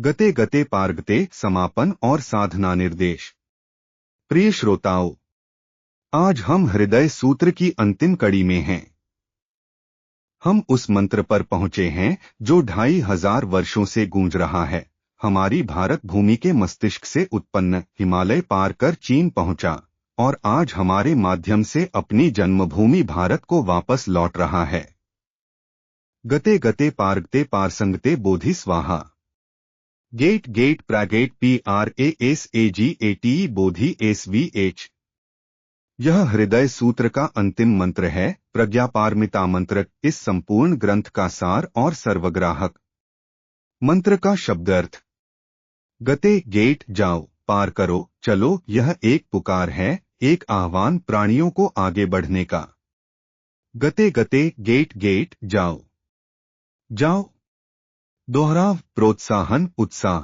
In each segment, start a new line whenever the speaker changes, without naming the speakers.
गते गते पार्गते समापन और साधना निर्देश। प्रिय श्रोताओं, आज हम हृदय सूत्र की अंतिम कड़ी में हैं। हम उस मंत्र पर पहुंचे हैं जो 2500 वर्षों से गूंज रहा है। हमारी भारत भूमि के मस्तिष्क से उत्पन्न हिमालय पार कर चीन पहुंचा और आज हमारे माध्यम से अपनी जन्मभूमि भारत को वापस लौट रहा है। गते गते पार्गते पारसंगते बोधि स्वाहा। गेट गेट प्रागेट PRASAGATE बोधि SVH। यह हृदय सूत्र का अंतिम मंत्र है, प्रज्ञापारमिता मंत्र, इस संपूर्ण ग्रंथ का सार और सर्वग्राहक। मंत्र का शब्दार्थ। गते गेट जाओ, पार करो, चलो। यह एक पुकार है, एक आह्वान प्राणियों को आगे बढ़ने का। गते गते गेट गेट जाओ, जाओ। दोहराव, प्रोत्साहन, उत्साह।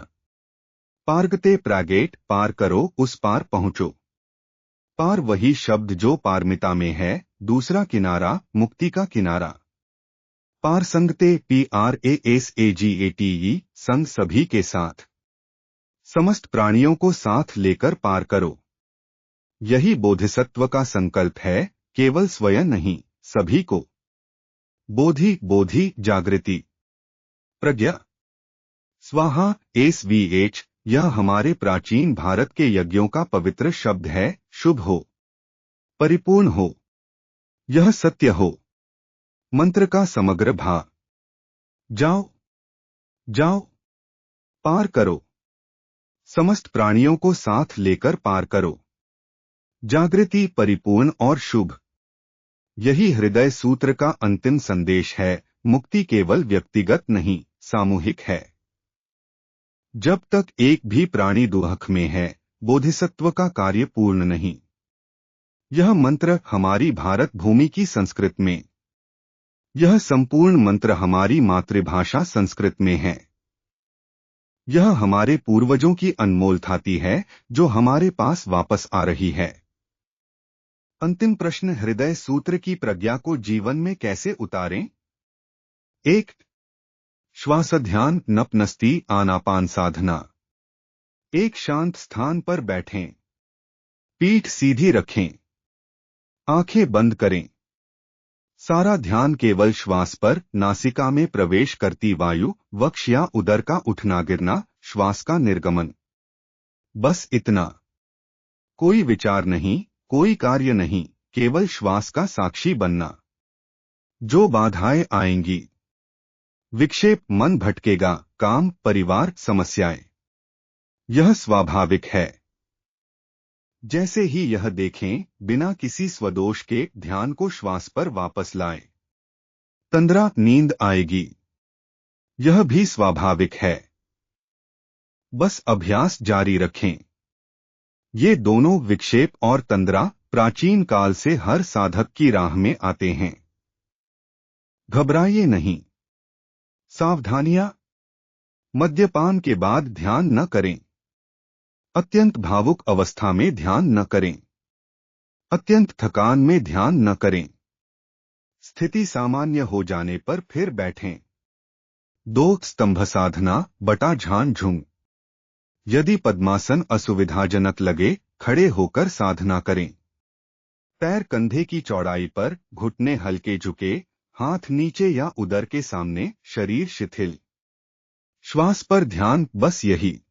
पार्गते प्रागेट, पार करो, उस पार पहुंचो। पार वही शब्द जो पारमिता में है, दूसरा किनारा, मुक्ति का किनारा। पारसंगते PRASAGATE, संग, सभी के साथ, समस्त प्राणियों को साथ लेकर पार करो। यही बोधिसत्व का संकल्प है, केवल स्वयं नहीं, सभी को। बोधि, बोधि, जागृति, प्रज्ञा। स्वाहा, SVH, यह हमारे प्राचीन भारत के यज्ञों का पवित्र शब्द है। शुभ हो, परिपूर्ण हो, यह सत्य हो। मंत्र का समग्र भाव। जाओ, जाओ, पार करो, समस्त प्राणियों को साथ लेकर पार करो। जागृति, परिपूर्ण और शुभ, यही हृदय सूत्र का अंतिम संदेश है। मुक्ति केवल व्यक्तिगत नहीं, सामूहिक है। जब तक एक भी प्राणी दुख में है, बोधिसत्व का कार्य पूर्ण नहीं। यह मंत्र हमारी भारत भूमि की संस्कृत में, यह संपूर्ण मंत्र हमारी मातृभाषा संस्कृत में है। यह हमारे पूर्वजों की अनमोल थाती है जो हमारे पास वापस आ रही है। अंतिम प्रश्न, हृदय सूत्र की प्रज्ञा को जीवन में कैसे उतारें? 1. श्वास ध्यान, नपनस्ती, आनापान साधना। एक शांत स्थान पर बैठें, पीठ सीधी रखें, आंखें बंद करें। सारा ध्यान केवल श्वास पर, नासिका में प्रवेश करती वायु, वक्ष या उदर का उठना गिरना, श्वास का निर्गमन। बस इतना। कोई विचार नहीं, कोई कार्य नहीं, केवल श्वास का साक्षी बनना। जो बाधाएं आएंगी, विक्षेप, मन भटकेगा, काम, परिवार, समस्याएं, यह स्वाभाविक है। जैसे ही यह देखें, बिना किसी स्वदोष के ध्यान को श्वास पर वापस लाएं। तंद्रा, नींद आएगी, यह भी स्वाभाविक है। बस अभ्यास जारी रखें। ये दोनों, विक्षेप और तंद्रा, प्राचीन काल से हर साधक की राह में आते हैं। घबराइए नहीं। सावधानियां। मद्यपान के बाद ध्यान न करें। अत्यंत भावुक अवस्था में ध्यान न करें। अत्यंत थकान में ध्यान न करें। स्थिति सामान्य हो जाने पर फिर बैठें। 2. स्तंभ साधना, बटा झान झुंग। यदि पद्मासन असुविधाजनक लगे, खड़े होकर साधना करें। पैर कंधे की चौड़ाई पर, घुटने हल्के झुके, हाथ नीचे या उदर के सामने, शरीर शिथिल। श्वास पर ध्यान, बस यही।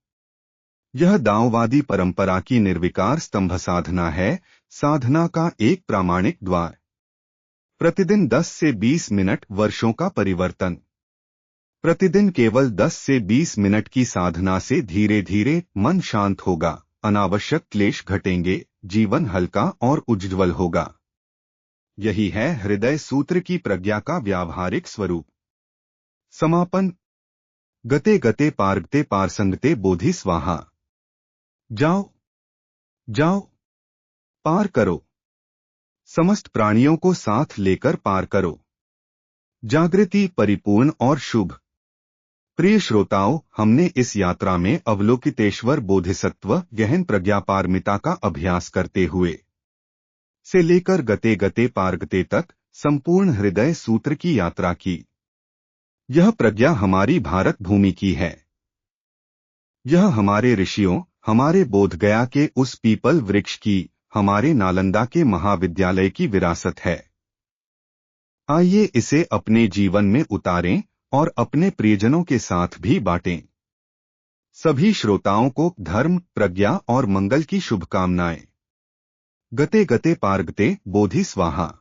यह दाओवादी परंपरा की निर्विकार स्तंभ साधना है, साधना का एक प्रामाणिक द्वार। प्रतिदिन 10 से 20 मिनट, वर्षों का परिवर्तन। प्रतिदिन केवल 10 से 20 मिनट की साधना से धीरे धीरे मन शांत होगा, अनावश्यक क्लेश घटेंगे, जीवन हल्का और उज्ज्वल होगा। यही है हृदय सूत्र की प्रज्ञा का व्यावहारिक स्वरूप। समापन। गते गते पार्गते पारसंगते बोधि स्वाहा। जाओ, जाओ, पार करो, समस्त प्राणियों को साथ लेकर पार करो। जागृति, परिपूर्ण और शुभ। प्रिय श्रोताओं, हमने इस यात्रा में अवलोकितेश्वर बोधिसत्व गहन प्रज्ञापारमिता का अभ्यास करते हुए से लेकर गते गते पार्गते तक संपूर्ण हृदय सूत्र की यात्रा की। यह प्रज्ञा हमारी भारत भूमि की है। यह हमारे ऋषियों, हमारे बोधगया के उस पीपल वृक्ष की, हमारे नालंदा के महाविद्यालय की विरासत है। आइए इसे अपने जीवन में उतारें और अपने प्रियजनों के साथ भी बांटें। सभी श्रोताओं को धर्म, प्रज्ञा और मंगल की शुभकामनाएं। गते गते पार्गते बोधि स्वाहा।